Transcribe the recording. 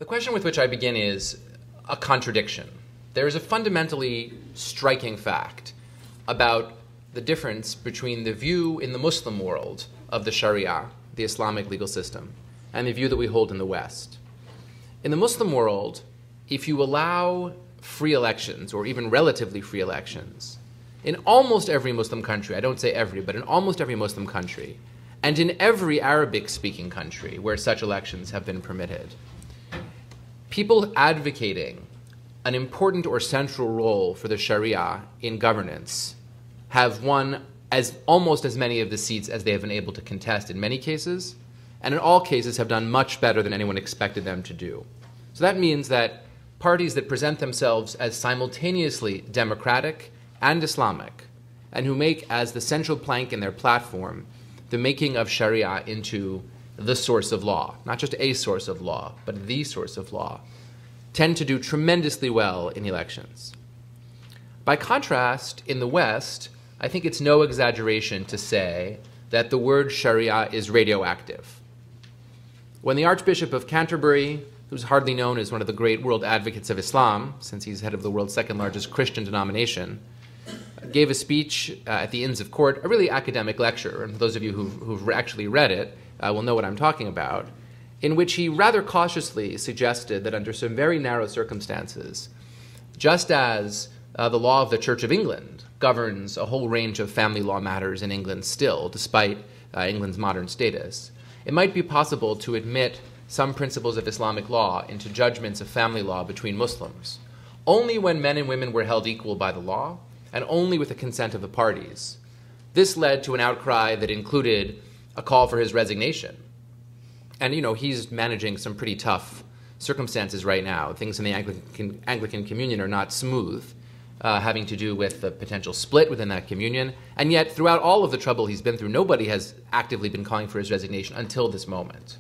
The question with which I begin is a contradiction. There is a fundamentally striking fact about the difference between the view in the Muslim world of the Sharia, the Islamic legal system, and the view that we hold in the West. In the Muslim world, if you allow free elections, or even relatively free elections, in almost every Muslim country, I don't say every, but in almost every Muslim country, and in every Arabic-speaking country where such elections have been permitted, people advocating an important or central role for the Sharia in governance have won almost as many of the seats as they have been able to contest in many cases, and in all cases have done much better than anyone expected them to do. So that means that parties that present themselves as simultaneously democratic and Islamic, and who make as the central plank in their platform the making of Sharia into the source of law, not just a source of law, but the source of law, tend to do tremendously well in elections. By contrast, in the West, I think it's no exaggeration to say that the word Sharia is radioactive. When the Archbishop of Canterbury, who's hardly known as one of the great world advocates of Islam, since he's head of the world's second largest Christian denomination, gave a speech at the Inns of Court, a really academic lecture, and those of you who've actually read it will know what I'm talking about, in which he rather cautiously suggested that under some very narrow circumstances, just as the law of the Church of England governs a whole range of family law matters in England still, despite England's modern status, it might be possible to admit some principles of Islamic law into judgments of family law between Muslims, only when men and women were held equal by the law, and only with the consent of the parties. This led to an outcry that included a call for his resignation. And, he's managing some pretty tough circumstances right now. Things in the Anglican communion are not smooth, having to do with the potential split within that communion. And yet, throughout all of the trouble he's been through, nobody has actively been calling for his resignation until this moment.